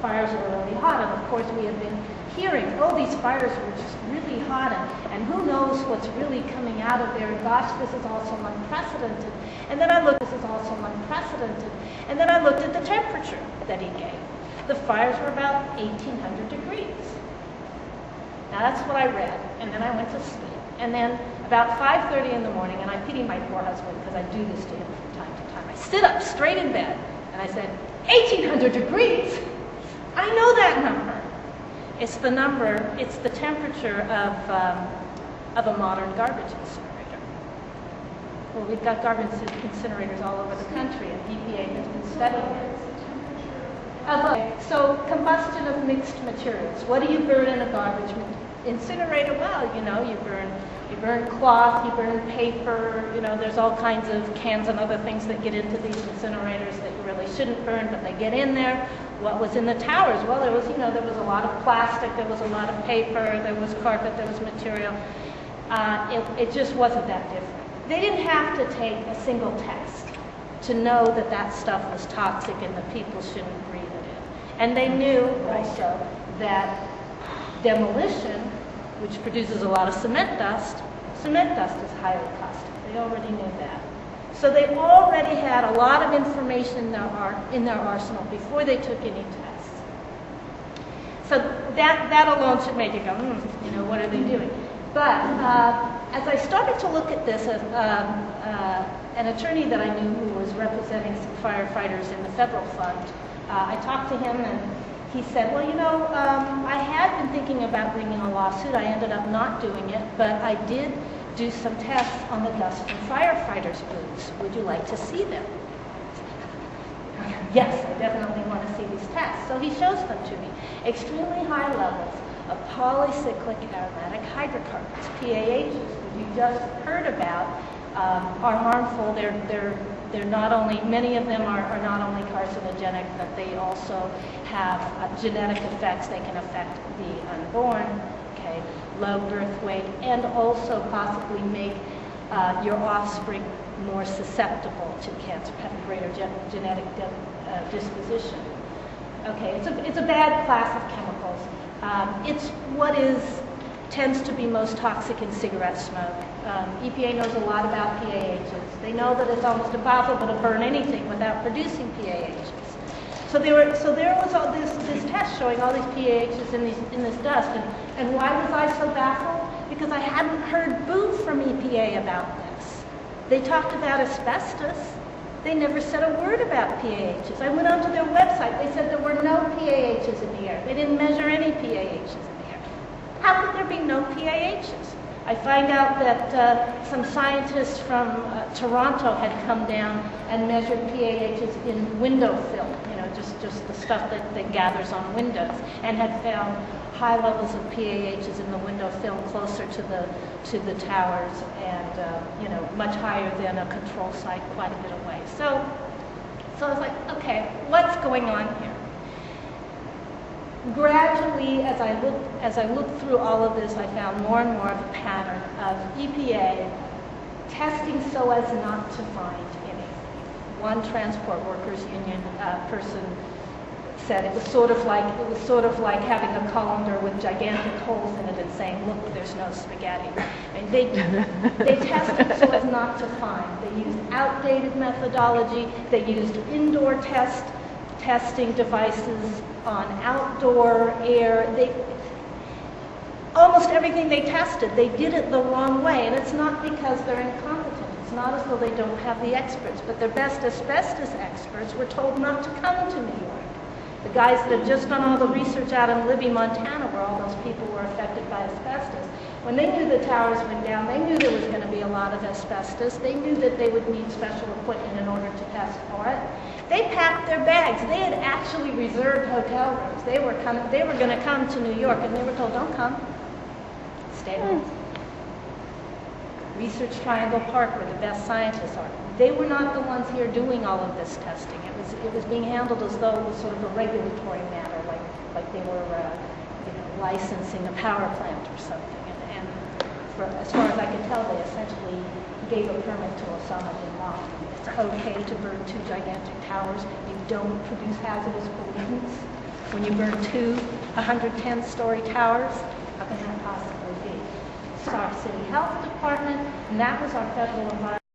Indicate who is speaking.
Speaker 1: fires were really hot, and of course we had been hearing, oh, these fires were just really hot, and who knows what's really coming out of there, and gosh, this is also unprecedented. And then I looked, this is also unprecedented, and then I looked at the temperature that he gave. The fires were about 1,800 degrees. Now that's what I read, and then I went to sleep. And then about 5:30 in the morning, and I pity my poor husband because I do this to him from time to time. I stood up straight in bed, and I said, 1,800 degrees? I know that number. It's the number, it's the temperature of a modern garbage incinerator. Well, we've got garbage incinerators all over the country, and EPA has been studying it. So combustion of mixed materials. What do you burn in a garbage incinerator? Well, you know, you burn cloth, you burn paper, you know, there's all kinds of cans and other things that get into these incinerators that you really shouldn't burn, but they get in there. What was in the towers? Well, there was, you know, there was a lot of plastic, there was a lot of paper, there was carpet, there was material. It just wasn't that different. They didn't have to take a single test to know that that stuff was toxic and that people shouldn't breathe it in. And they knew also that demolition, which produces a lot of cement dust is highly caustic. They already knew that. So they already had a lot of information in their arsenal before they took any tests. So that alone should make you go, you know, what are they doing? But as I started to look at this, an attorney that I knew who was representing some firefighters in the federal fund, I talked to him and he said, well, you know, I had been thinking about bringing a lawsuit. I ended up not doing it, but I did do some tests on the dust from firefighters' boots. Would you like to see them? Yes, I definitely want to see these tests. So he shows them to me. Extremely high levels of polycyclic aromatic hydrocarbons, PAHs, which you just heard about, are harmful. They're not only, many of them are not only carcinogenic, but they also have genetic effects. They can affect the unborn, okay, low birth weight, and also possibly make your offspring more susceptible to cancer, have a greater genetic disposition. Okay, it's a bad class of chemicals. It's what tends to be most toxic in cigarette smoke. EPA knows a lot about PAHs. They know that it's almost impossible to burn anything without producing PAHs. So there was all this test showing all these PAHs in this dust. And why was I so baffled? Because I hadn't heard boo from EPA about this. They talked about asbestos. They never said a word about PAHs. I went onto their website. They said there were no PAHs in the air. They didn't measure any PAHs in the air. How could there be no PAHs? I find out that some scientists from Toronto had come down and measured PAHs in window film, you know, just the stuff that gathers on windows, and had found high levels of PAHs in the window film closer to the towers, and you know, much higher than a control site quite a bit away. So I was like, okay, what's going on here? Gradually, as I looked through all of this, I found more and more of a pattern of EPA testing so as not to find anything. One transport workers union person said it was sort of like having a colander with gigantic holes in it and saying, "Look, there's no spaghetti." And they tested so as not to find. They used outdated methodology. They used indoor testing devices on outdoor air. Almost everything they tested, they did it the wrong way, and it's not because they're incompetent. It's not as though they don't have the experts, but their best asbestos experts were told not to come to New York. The guys that had just done all the research out in Libby, Montana, where all those people were affected by asbestos, when they knew the towers went down, they knew there was going to be a lot of asbestos. They knew that they would need special equipment in order to test for it. They packed their bags. They had actually reserved hotel rooms. They were going to come to New York, and they were told, "Don't come. Stay home." Research Triangle Park, where the best scientists are. They were not the ones here doing all of this testing. It was being handled as though it was sort of a regulatory matter, like they were licensing a power plant or something. And as far as I can tell, they essentially gave a permit to Osama bin Laden. It's okay to burn 2 gigantic towers. You don't produce hazardous pollutants. When you burn two 110-story towers, how can that possibly be? This is our city health department, and that was our federal environment.